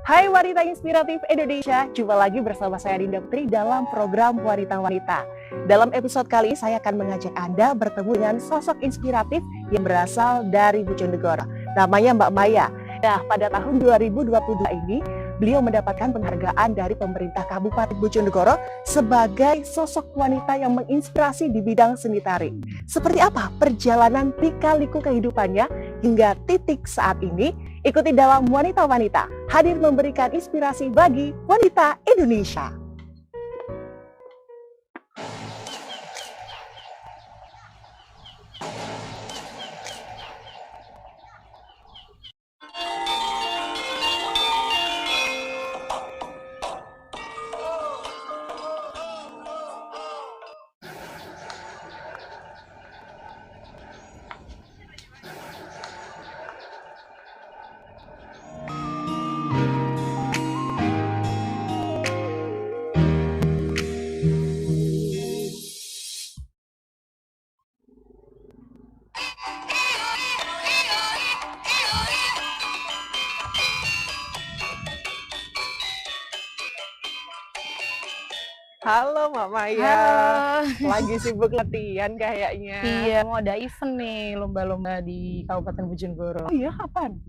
Hai wanita inspiratif Indonesia, jumpa lagi bersama saya Dinda Putri dalam program Wanita-Wanita. Dalam episode kali ini saya akan mengajak Anda bertemu dengan sosok inspiratif yang berasal dari Bojonegoro. Namanya Mbak Maya. Nah, pada tahun 2022 ini, beliau mendapatkan penghargaan dari pemerintah Kabupaten Bojonegoro sebagai sosok wanita yang menginspirasi di bidang seni tari. Seperti apa perjalanan lika-liku kehidupannya hingga titik saat ini? Ikuti dalam Wanita-Wanita, hadir memberikan inspirasi bagi wanita Indonesia. Halo Mbak Maya, Halo. lagi sibuk latihan kayaknya. Iya, mau ada event nih, lomba-lomba di Kabupaten Bojonegoro. Oh iya, kapan?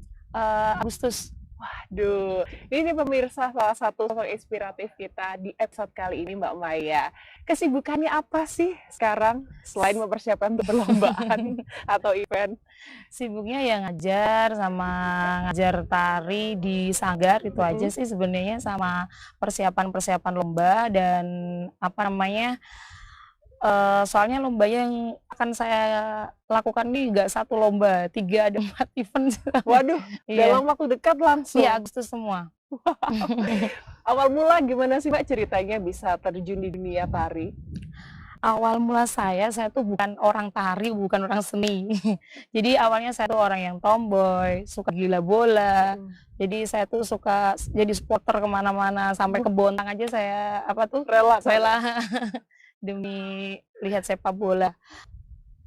Agustus. Waduh, ini pemirsa salah satu sosok inspiratif kita di episode kali ini Mbak Maya. Kesibukannya apa sih sekarang selain mempersiapkan untuk perlombaan atau event? Sibuknya ya ngajar sama ngajar tari di sanggar itu aja sih sebenarnya, sama persiapan-persiapan lomba dan apa namanya, soalnya lomba yang akan saya lakukan nih nggak satu lomba, 3 ada 4 event. Waduh, Iya, dalam waktu dekat langsung. iya Agustus semua. Awal mula gimana sih Mbak ceritanya bisa terjun di dunia tari? Awal mula saya tuh bukan orang tari, bukan orang seni. Jadi awalnya saya tuh orang yang tomboy, suka gila bola. Jadi saya tuh suka jadi supporter kemana-mana, sampai ke Bontang aja saya Rela. rela demi lihat sepak bola.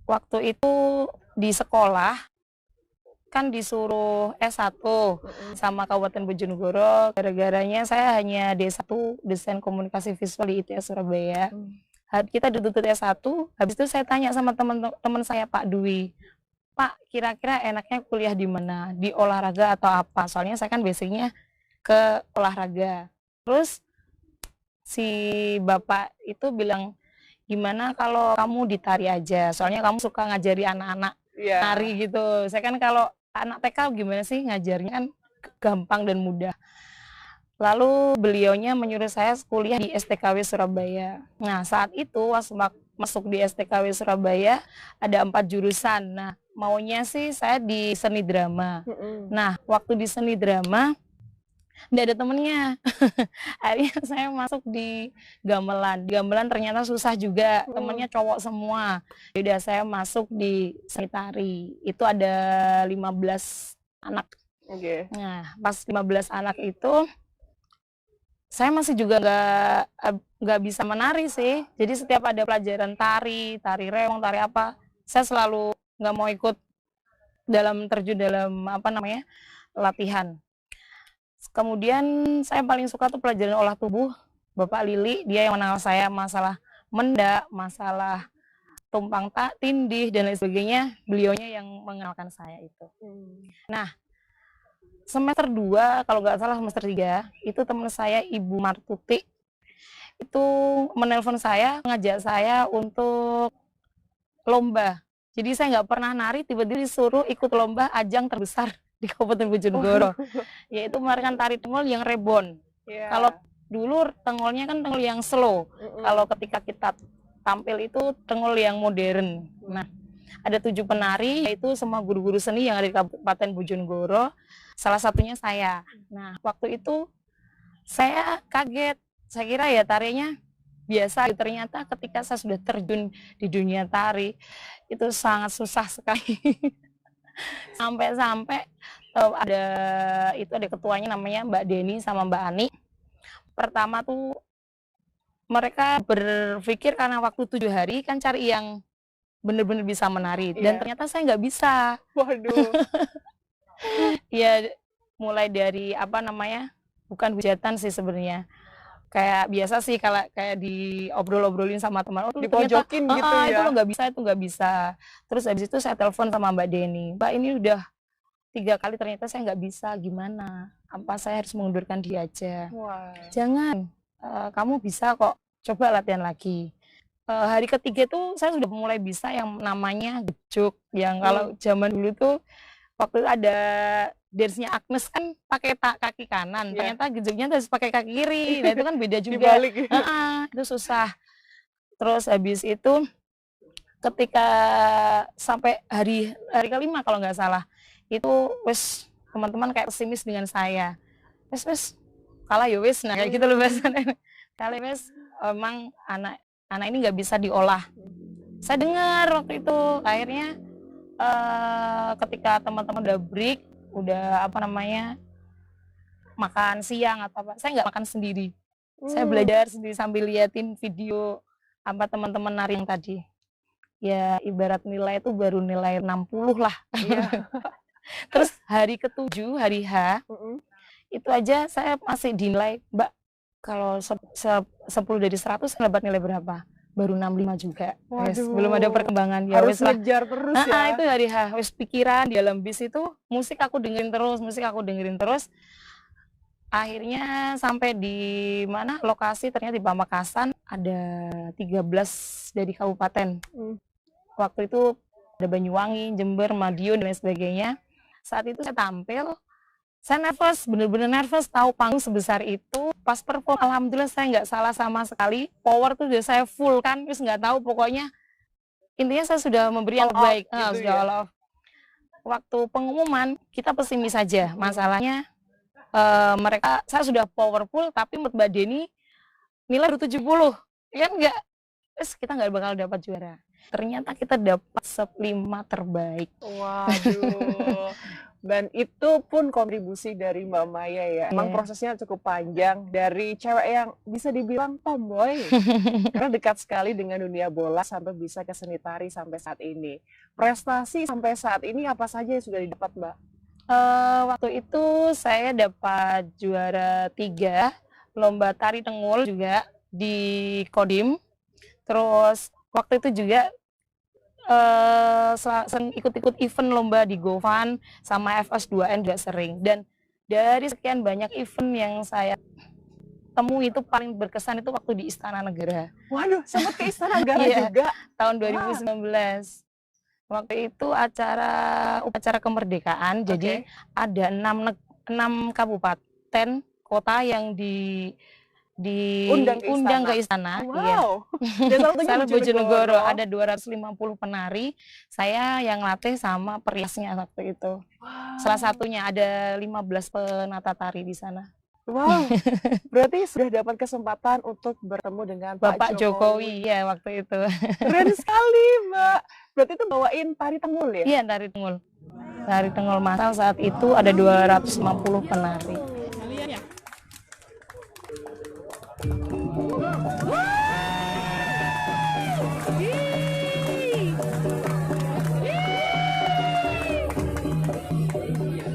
Waktu itu di sekolah kan disuruh S1 sama Kabupaten Bojonegoro, gara-garanya saya hanya D1 Desain Komunikasi Visual di ITS Surabaya. Kita dituntut S1, habis itu saya tanya sama teman-teman saya Pak Dwi, Pak kira-kira enaknya kuliah di mana? Di olahraga atau apa? Soalnya saya kan basicnya ke olahraga. Terus si Bapak itu bilang, gimana kalau kamu di tari aja? Soalnya kamu suka ngajari anak-anak tari gitu. Saya kan kalau anak TK gimana sih ngajarnya kan gampang dan mudah. Lalu beliaunya menyuruh saya kuliah di STKW Surabaya. Nah, saat itu masuk di STKW Surabaya ada 4 jurusan. Nah, maunya sih saya di seni drama. Nah, waktu di seni drama nggak ada temennya. Akhirnya saya masuk di gamelan. Di gamelan ternyata susah juga, temennya cowok semua. Udah saya masuk di seni tari. Itu ada 15 anak. Nah, pas 15 anak itu saya masih juga nggak bisa menari sih. Jadi setiap ada pelajaran tari reong, tari apa, saya selalu nggak mau ikut terjun dalam latihan. Kemudian saya paling suka tuh pelajaran olah tubuh. Bapak Lili, dia yang mengenal saya masalah mendak, masalah tumpang tindih dan lain sebagainya. Beliaunya yang mengenalkan saya itu. Nah, semester 2, kalau nggak salah semester 3, itu teman saya Ibu Martuti, itu menelpon saya, ngajak saya untuk lomba. Jadi saya nggak pernah nari, tiba-tiba disuruh ikut lomba ajang terbesar di Kabupaten Bojonegoro, yaitu melarikan tari tengol yang rebon. Kalau dulu tengolnya kan tengol yang slow, kalau ketika kita tampil itu tengol yang modern. Nah, ada 7 penari, yaitu semua guru-guru seni yang ada di Kabupaten Bojonegoro, salah satunya saya. Nah, waktu itu saya kaget, saya kira ya tarinya biasa, ternyata ketika saya sudah terjun di dunia tari, itu sangat susah sekali. Sampai-sampai ada ketuanya namanya Mbak Deni sama Mbak Ani. Pertama tuh mereka berpikir karena waktu 7 hari kan cari yang benar-benar bisa menari, dan ternyata saya nggak bisa. Waduh. Ya mulai dari bukan hujatan sih sebenarnya. Kayak biasa sih kalau kayak diobrol-obrolin sama teman, oh Dipojokin gitu itu ya. lo nggak bisa. Terus habis itu saya telepon sama Mbak Deni, Mbak ini udah 3 kali ternyata saya nggak bisa, gimana? Apa saya harus mengundurkan diri aja? Wah. Jangan, kamu bisa kok, coba latihan lagi. Hari ketiga tuh saya sudah mulai bisa yang namanya gejuk, yang kalau zaman dulu tuh waktu ada dance-nya Agnes kan pakai kaki kanan, ternyata gejeknya harus pakai kaki kiri. Nah itu kan beda juga. Dibalik ya. Itu susah. Terus habis itu ketika sampai hari kelima kalau nggak salah, itu wes teman-teman kayak pesimis dengan saya. Wes kalah ya wes, nah kayak gitu loh bahasanya. Kalah wes, emang anak ini nggak bisa diolah. Saya dengar waktu itu akhirnya ketika teman-teman udah break, udah makan siang atau apa, saya nggak makan sendiri. Saya belajar sendiri sambil liatin video teman-teman nari yang tadi. Ya ibarat nilai itu baru nilai 60 lah. Terus hari ke-7, hari H, itu aja saya masih dinilai, Mbak, kalau 10 dari 100 saya dapat nilai berapa? Baru 65 juga. Wes, belum ada perkembangan. Ya, harus ngejar terus ya. Itu hari H, wes pikiran di dalam bis itu musik aku dengerin terus. Akhirnya sampai di mana lokasi, ternyata di Pamekasan ada 13 dari kabupaten. Waktu itu ada Banyuwangi, Jember, Madiun dan lain sebagainya. Saat itu saya tampil, saya nervous, bener-bener nervous, tahu panggung sebesar itu. Pas perform, alhamdulillah saya nggak salah sama sekali. Power tuh udah saya full kan, terus nggak tahu pokoknya. Intinya saya sudah memberi yang terbaik, gitu sudah all off. Waktu pengumuman kita pesimis saja. Masalahnya saya sudah powerful, tapi menurut Mbak Deni nilai 70, kan nggak, terus kita nggak bakal dapat juara. Ternyata kita dapat 5 terbaik. Waduh. Dan itu pun kontribusi dari Mbak Maya ya. Emang prosesnya cukup panjang, dari cewek yang bisa dibilang tomboy karena dekat sekali dengan dunia bola sampai bisa ke seni tari sampai saat ini. Prestasi sampai saat ini apa saja yang sudah didapat, Mbak? Waktu itu saya dapat juara 3 lomba tari Tengul juga di Kodim. Terus waktu itu juga ikut-ikut event lomba di Govan sama FS2N juga sering. Dan dari sekian banyak event yang saya temui itu paling berkesan itu waktu di Istana Negara. Waduh, sempat ke Istana Negara juga? Tahun 2019. Waktu itu upacara kemerdekaan, jadi ada 6 kabupaten kota yang diundang ke istana. Wow. Salah Bojonegoro ada 250 penari. Saya yang latih sama periasnya waktu itu. Salah satunya ada 15 penata tari di sana. Wow. Berarti sudah dapat kesempatan untuk bertemu dengan Bapak Jokowi ya waktu itu. Keren sekali, Mbak. Berarti itu bawain tari Tengul ya? Iya, tari Tengul. Tari Tengul masal saat itu ada 250 penari.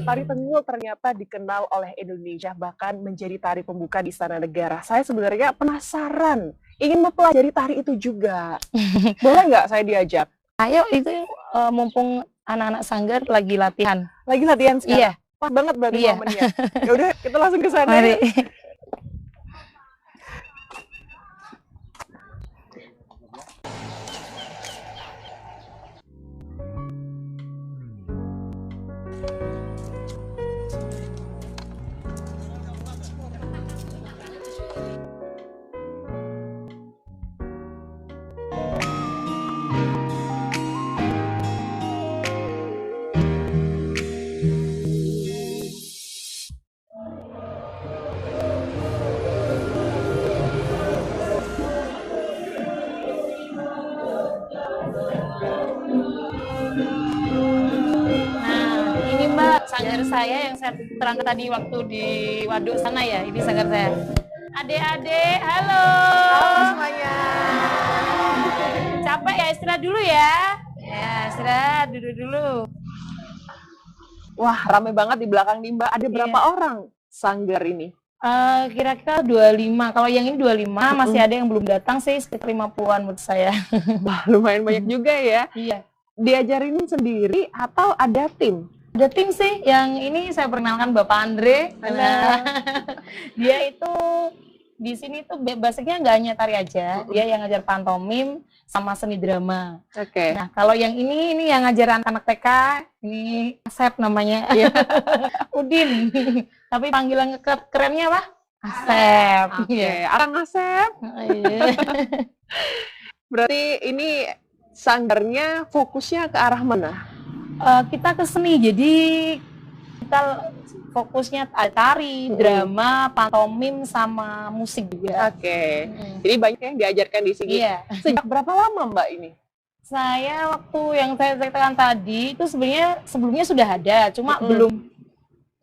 Tari Tengul ternyata dikenal oleh Indonesia, bahkan menjadi tari pembuka di Istana Negara. Saya sebenarnya penasaran, ingin mempelajari tari itu juga. Boleh nggak saya diajak? Ayo, itu mumpung anak-anak sanggar lagi latihan. Lagi latihan sekarang? Iya. Pas banget berarti momennya. Ya udah, kita langsung ke sana. Mari. Sanggar saya yang saya terangkan tadi waktu di waduk sana ya, ini sanggar saya. Adik-adik, halo. Halo semuanya. Capek ya, istirahat dulu ya. Ya, istirahat, duduk dulu. Wah, ramai banget di belakang nih Mbak. Ada berapa orang sanggar ini? Kira-kira 25. Kalau yang ini 25, masih Mm-mm. ada yang belum datang sih, sekitar 50-an menurut saya. Wah, lumayan banyak juga ya. Iya. Diajarin sendiri atau ada tim? Ada tim sih, yang ini saya perkenalkan Bapak Andre. Halo. Nah, dia itu di sini tuh basicnya nggak hanya tari aja, dia yang ngajar pantomim sama seni drama. Oke. Nah, kalau yang ini yang ngajar anak-anak TK, ini Asep namanya. Iya. Udin. Tapi panggilan kerennya apa? Asep. Oke, Iya. Akang Asep. Iya. Berarti ini sanggarnya fokusnya ke arah mana? Kita ke seni, jadi kita fokusnya tari, drama, pantomim, sama musik juga. Oke. Jadi banyak yang diajarkan di sini. Iya. Sejak berapa lama Mbak ini? Saya waktu yang saya ceritakan tadi itu sebenarnya sebelumnya sudah ada, cuma belum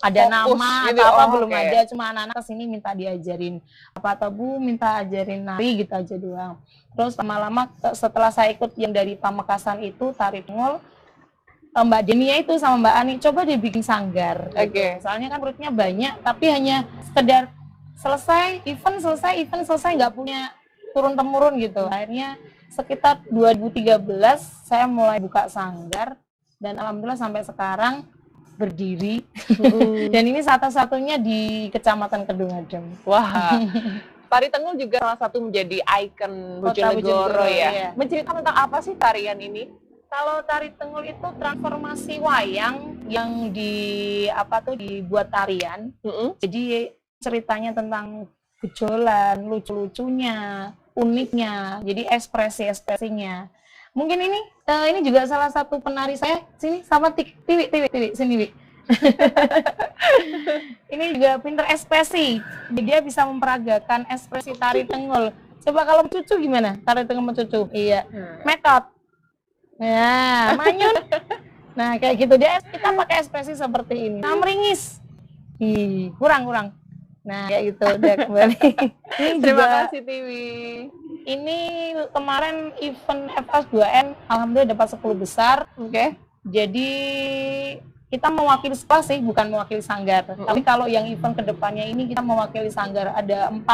ada Fokus nama gitu. atau apa, Oh, belum oke. ada, cuma anak-anak kesini minta diajarin apa atau Bu minta ajarin nari gitu aja doang. Terus lama-lama setelah saya ikut yang dari Pamekasan itu tari tengol, Mbak Denia itu sama Mbak Ani coba dibikin sanggar. Gitu. Oke. Soalnya kan muridnya banyak, tapi hanya sekedar selesai event selesai nggak punya turun temurun gitu. Akhirnya sekitar 2013 saya mulai buka sanggar dan alhamdulillah sampai sekarang berdiri. Dan ini satu-satunya di Kecamatan Kedungadem. Wah. Tari Tengul juga salah satu menjadi ikon Kota Bojonegoro ya. iya. Menceritakan tentang apa sih tarian ini? Kalau tari tengul itu transformasi wayang yang dibuat tarian. Jadi ceritanya tentang gejolan, lucu-lucunya, uniknya, jadi ekspresi-ekspresinya. Mungkin ini juga salah satu penari saya. Sini sama Tiwi, sini Wi. Ini juga pinter ekspresi. Jadi dia bisa memperagakan ekspresi tari tengul. Coba kalau cucu gimana? Tari tengul cucu. Iya. Metode. Ya, manyun. Nah, kayak gitu dia kita pakai ekspresi seperti ini. Nah, meringis. Kurang. Nah, kayak gitu udah kembali. Ini Terima juga, kasih Tiwi. ini kemarin event FS2N alhamdulillah dapat 10 besar. Oke. Jadi kita mewakili sekolah sih, bukan mewakili sanggar. Tapi kalau yang event kedepannya ini kita mewakili sanggar. Ada 4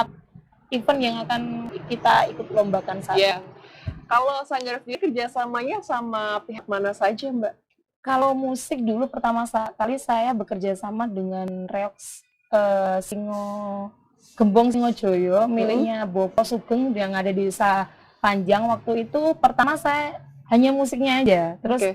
event yang akan kita ikut lombakan saat Iya. ini. Kalau sanggar sendiri kerjasamanya sama pihak mana saja Mbak? Kalau musik dulu pertama kali saya bekerja sama dengan Reoks Gembong Singojoyo, miliknya Bopo Sugeng yang ada di Desa Panjang. Waktu itu pertama saya hanya musiknya aja. Terus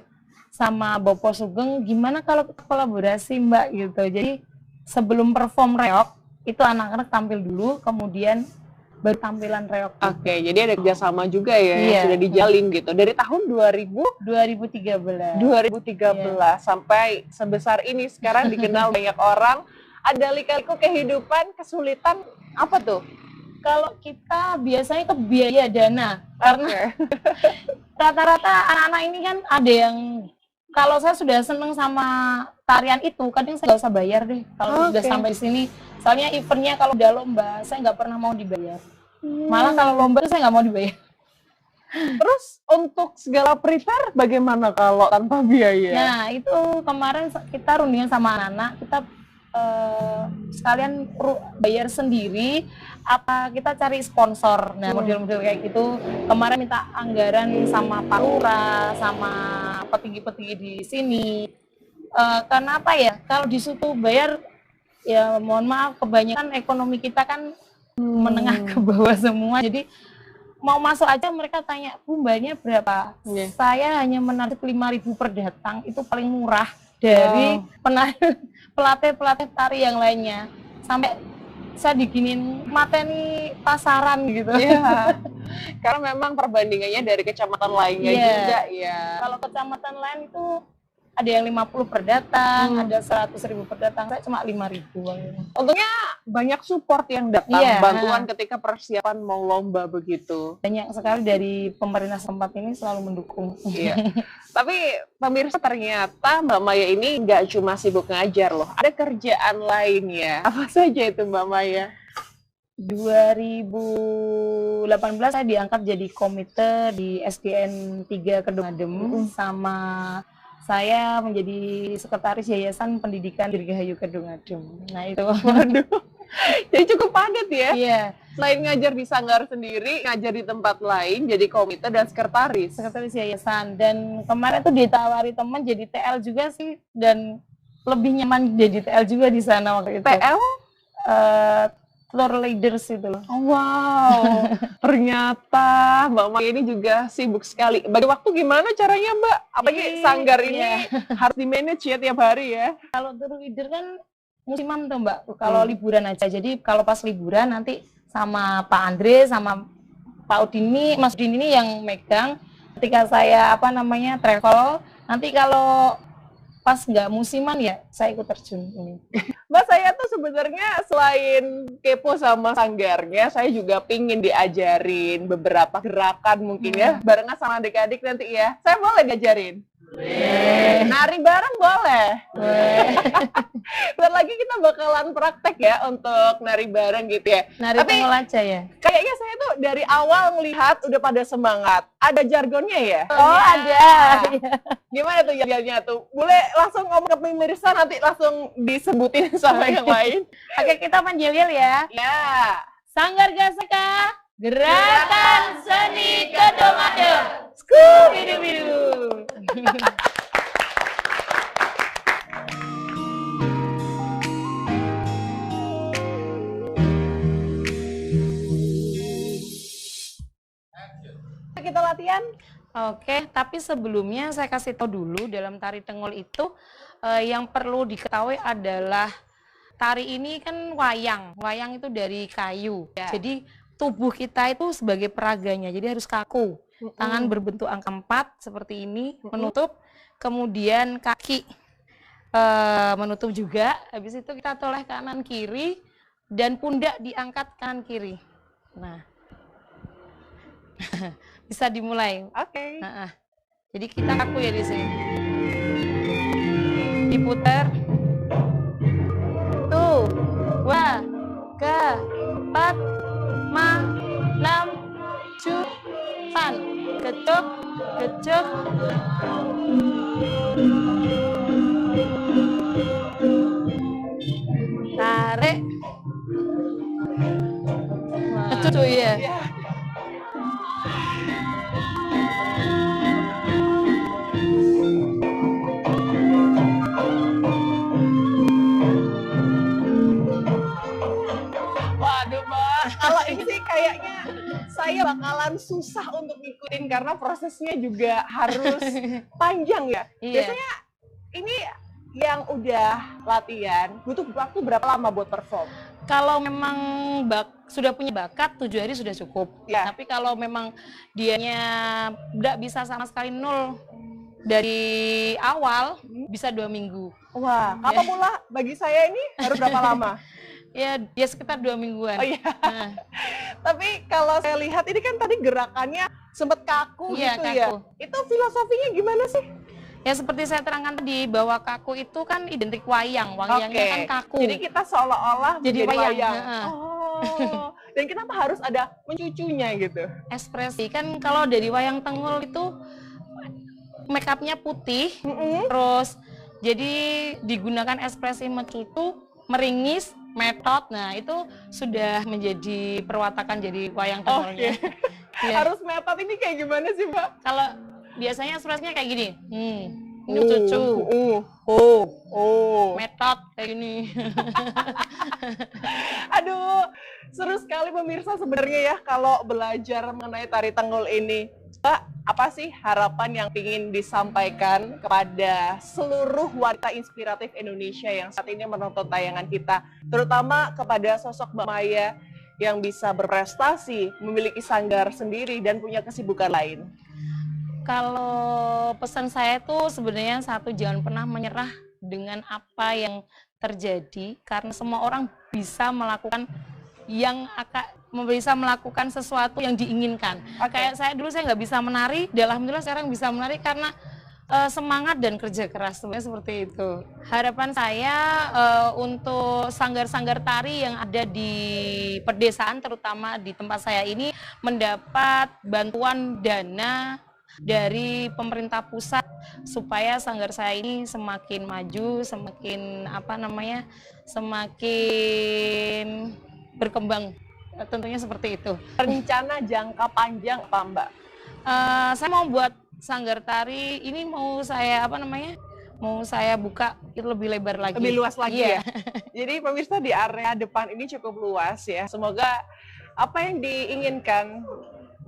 sama Bopo Sugeng, gimana kalau kita kolaborasi Mbak gitu. Jadi sebelum perform Reok, itu anak-anak tampil dulu, kemudian baru tampilan Reok. Oke, jadi ada kerjasama juga ya yang Iya. sudah dijalin gitu. Dari tahun 2013. 2013 sampai sebesar ini sekarang dikenal banyak orang. Ada lika-liku kehidupan, kesulitan apa tuh? Kalau kita biasanya itu biaya dana, karena rata-rata anak-anak ini kan ada yang kalau saya sudah seneng sama tarian itu, kadang saya nggak usah bayar deh kalau sudah sampai di sini. Soalnya eventnya kalau udah lomba, saya nggak pernah mau dibayar. Malah kalau lomba itu saya nggak mau dibayar. Terus untuk segala prepare bagaimana kalau tanpa biaya? Nah itu kemarin kita rundingan sama anak-anak, kita sekalian bayar sendiri apa kita cari sponsor. Nah model-model kayak gitu kemarin minta anggaran sama Pak Lurah sama petinggi-petinggi di sini. Karena apa ya, kalau di situ bayar ya mohon maaf, kebanyakan ekonomi kita kan menengah ke bawah semua, jadi mau masuk aja mereka tanya, Bu bayarnya berapa? Saya hanya menarik 5.000 per datang, itu paling murah dari pelatih tari yang lainnya. Sampai saya diginin mateni pasaran gitu. Iya. Karena memang perbandingannya dari kecamatan lainnya juga ya. Kalau kecamatan lain itu ada yang 50 per datang, ada 100.000 per datang, saya cuma 5.000. Untungnya banyak support yang datang, bantuan ketika persiapan mau lomba begitu. Banyak sekali dari pemerintah setempat ini selalu mendukung. Iya. Tapi pemirsa ternyata Mbak Maya ini nggak cuma sibuk ngajar loh, ada kerjaan lain ya. Apa saja itu Mbak Maya? 2018 saya diangkat jadi komite di SDN 3 Kedungadem, sama saya menjadi sekretaris Yayasan Pendidikan Dirgahayu Kedungadem. Nah itu. Waduh, Jadi cukup padat ya. Iya, Selain ngajar di Sanggar sendiri, ngajar di tempat lain, jadi komite dan sekretaris. sekretaris yayasan. Dan kemarin tuh ditawari teman jadi TL juga sih, dan lebih nyaman jadi TL juga di sana waktu itu. TL? Floor leaders itu loh. Wow, ternyata Mbak Maya ini juga sibuk sekali. Bagi waktu gimana caranya Mbak? Apalagi Sanggar ini harus di-manage ya tiap hari ya. Kalau tour leader kan musiman tuh Mbak, kalau liburan aja. Jadi kalau pas liburan nanti sama Pak Andre, sama Pak Udini, Mas Udini ini yang megang. Ketika saya travel, nanti kalau pas nggak musiman ya saya ikut terjun ini. Mbak, saya tuh sebenarnya selain kepo sama sanggarnya, saya juga pingin diajarin beberapa gerakan mungkin ya, barengan sama adik-adik nanti ya. Saya boleh diajarin? Nari bareng boleh? Bentar lagi kita bakalan praktek ya untuk nari bareng gitu ya. Nari tengol aja ya? Kayaknya saya tuh dari awal ngelihat udah pada semangat. Ada jargonnya ya? Oh ada. Gimana tuh jargonnya tuh? Boleh langsung ngomong ke pemirsa, nanti langsung disebutin sama yang lain. Oke, kita panggil ya. Ya. Sanggar Gaseka, Gerakan Seni Kedomade. Skubidu-bidu. Kita latihan. Oke, tapi sebelumnya saya kasih tahu dulu dalam tari Tengol itu yang perlu diketahui adalah tari ini kan wayang. Wayang itu dari kayu. Ya. Jadi tubuh kita itu sebagai peraganya, jadi harus kaku. Tangan berbentuk angka 4 seperti ini, menutup. Kemudian kaki menutup juga. Habis itu kita toleh kanan kiri dan pundak diangkat kanan kiri. Nah, bisa dimulai. Oke. Jadi kita kaku ya di sini. Diputar. Tuh, 2, 3, 4, 5, 6, 7, pan. Kecuk, kecuk. Tarik. Kecuk ya. Waduh Mbak, kalau ini sih kayaknya saya bakalan susah untuk ngikutin karena prosesnya juga harus panjang ya. Iya. Biasanya ini yang udah latihan butuh waktu berapa lama buat perform? Kalau memang sudah punya bakat 7 hari sudah cukup. Ya. Tapi kalau memang dianya nggak bisa sama sekali nol dari awal, bisa 2 minggu. Wah, apa pula bagi saya ini harus berapa lama? Ya sekitar 2 mingguan. Oh iya. Tapi kalau saya lihat ini kan tadi gerakannya sempet kaku Iya, gitu ya. kaku. Itu filosofinya gimana sih? Ya seperti saya terangkan tadi, bahwa kaku itu kan identik wayang. Wayangnya kan kaku. Jadi kita seolah-olah Jadi menjadi wayang. Oh. Dan kenapa harus ada mencucunya gitu? Ekspresi kan kalau dari wayang Tengol itu make upnya putih, terus jadi digunakan ekspresi mencucu, meringis, metot. Nah itu sudah menjadi perwatakan jadi wayang Tengolnya. Ya. Harus metot ini kayak gimana sih Mbak? Kalau biasanya ekspresinya kayak gini, ini cucu, metot kayak gini. Aduh, seru sekali pemirsa sebenarnya ya kalau belajar mengenai tari Tengol ini. Mbak, apa sih harapan yang ingin disampaikan kepada seluruh wanita inspiratif Indonesia yang saat ini menonton tayangan kita, terutama kepada sosok Mbak Maya yang bisa berprestasi, memiliki sanggar sendiri dan punya kesibukan lain? Kalau pesan saya itu sebenarnya satu, jangan pernah menyerah dengan apa yang terjadi, karena semua orang bisa melakukan sesuatu yang diinginkan. Kayak saya dulu, saya nggak bisa menari, alhamdulillah sekarang bisa menari karena semangat dan kerja keras, sebenarnya seperti itu. Harapan saya untuk sanggar-sanggar tari yang ada di pedesaan, terutama di tempat saya ini, mendapat bantuan dana dari pemerintah pusat supaya sanggar saya ini semakin maju, semakin semakin berkembang. Tentunya seperti itu. Rencana jangka panjang apa Mbak? Saya mau buat sanggar tari ini mau saya mau saya buka itu lebih lebar lagi. Lebih luas lagi Iya. ya? Jadi pemirsa di area depan ini cukup luas ya. Semoga apa yang diinginkan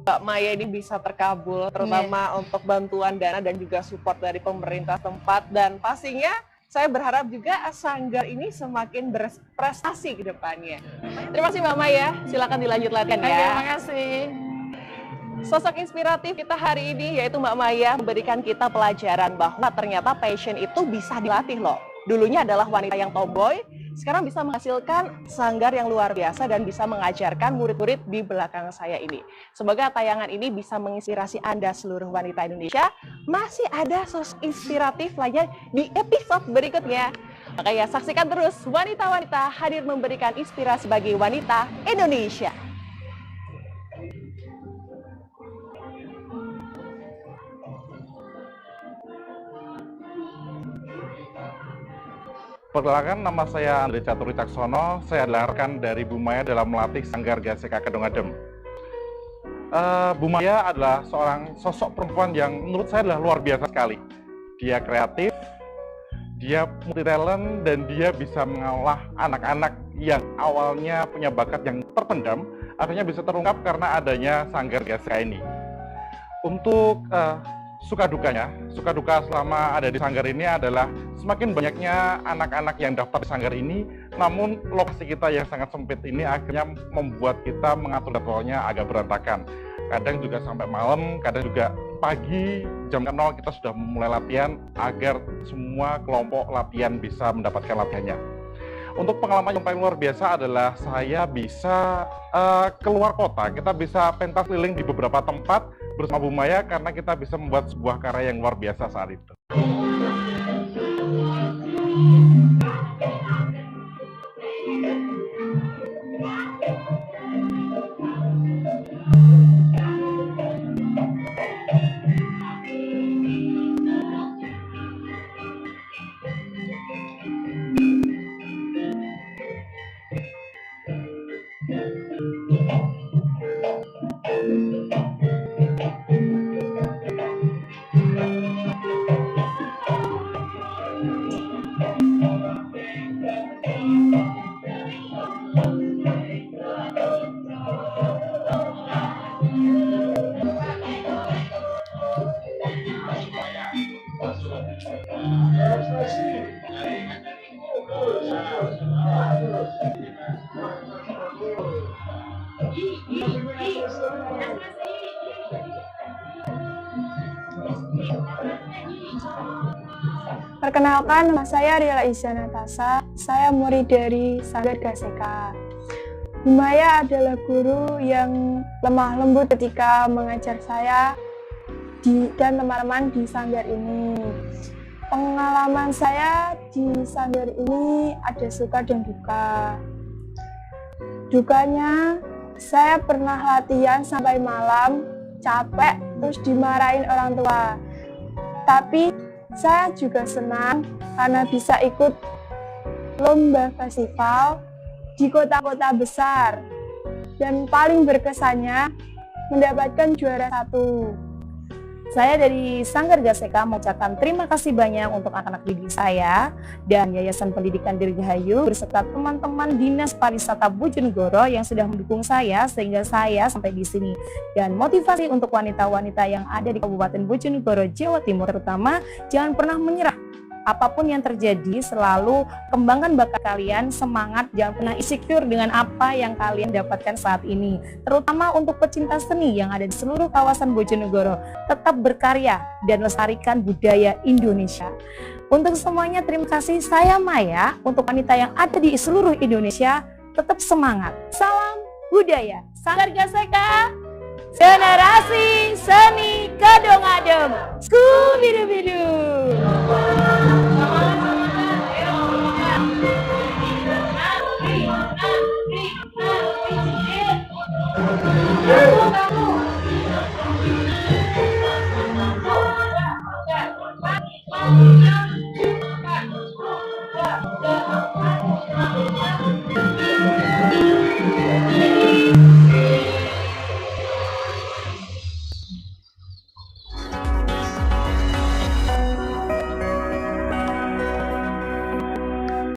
Mbak Maya ini bisa terkabul, terutama untuk bantuan dana dan juga support dari pemerintah tempat. Dan pastinya saya berharap juga sanggar ini semakin berprestasi ke depannya. Terima kasih Mbak Maya, silakan dilanjut lagi ya. Terima kasih. Sosok inspiratif kita hari ini yaitu Mbak Maya memberikan kita pelajaran bahwa ternyata passion itu bisa dilatih loh. Dulunya adalah wanita yang tomboy, sekarang bisa menghasilkan sanggar yang luar biasa dan bisa mengajarkan murid-murid di belakang saya ini. Semoga tayangan ini bisa menginspirasi Anda seluruh wanita Indonesia. Masih ada sosok inspiratif lainnya di episode berikutnya. Makanya saksikan terus wanita-wanita hadir memberikan inspirasi bagi wanita Indonesia. Perkenalkan, nama saya Andre Catur Wicaksono. Saya adalah rekan dari Bu Maya dalam melatih Sanggar GSK Kedung Adem. Bu Maya adalah seorang sosok perempuan yang menurut saya adalah luar biasa sekali. Dia kreatif, dia multi talent, dan dia bisa mengolah anak-anak yang awalnya punya bakat yang terpendam, akhirnya bisa terungkap karena adanya Sanggar GSK ini. Untuk suka duka selama ada di sanggar ini adalah semakin banyaknya anak-anak yang daftar di sanggar ini, namun lokasi kita yang sangat sempit ini akhirnya membuat kita mengatur jadwalnya agak berantakan. Kadang juga sampai malam, kadang juga pagi jam 0 kita sudah memulai latihan agar semua kelompok latihan bisa mendapatkan latihannya. Untuk pengalaman yang paling luar biasa adalah saya bisa keluar kota, kita bisa pentas keliling di beberapa tempat bersama Bu Maya karena kita bisa membuat sebuah karya yang luar biasa saat itu. Perkenalkan, nama saya Riela Iza Natasa. Saya murid dari Sanggar GSK. Bu Maya adalah guru yang lemah lembut ketika mengajar saya dan teman-teman di sanggar ini. Pengalaman saya di sanggar ini ada suka dan duka. Dukanya, saya pernah latihan sampai malam, capek, terus dimarahin orang tua. Tapi saya juga senang karena bisa ikut lomba festival di kota-kota besar. Dan paling berkesannya mendapatkan juara 1. Saya dari Sanggar GSK mengucapkan terima kasih banyak untuk anak-anak didik saya dan Yayasan Pendidikan Dirgahayu beserta teman-teman Dinas Pariwisata Bojonegoro yang sudah mendukung saya sehingga saya sampai di sini. Dan motivasi untuk wanita-wanita yang ada di Kabupaten Bojonegoro, Jawa Timur terutama, jangan pernah menyerah. Apapun yang terjadi, selalu kembangkan bakat kalian, semangat, jangan pernah insecure dengan apa yang kalian dapatkan saat ini. Terutama untuk pecinta seni yang ada di seluruh kawasan Bojonegoro, tetap berkarya dan lestarikan budaya Indonesia. Untuk semuanya, terima kasih. Saya Maya, untuk wanita yang ada di seluruh Indonesia, tetap semangat. Salam budaya. Sanggar GSK, generasi seni Kedung Adem. Skubidu-bidu. Terima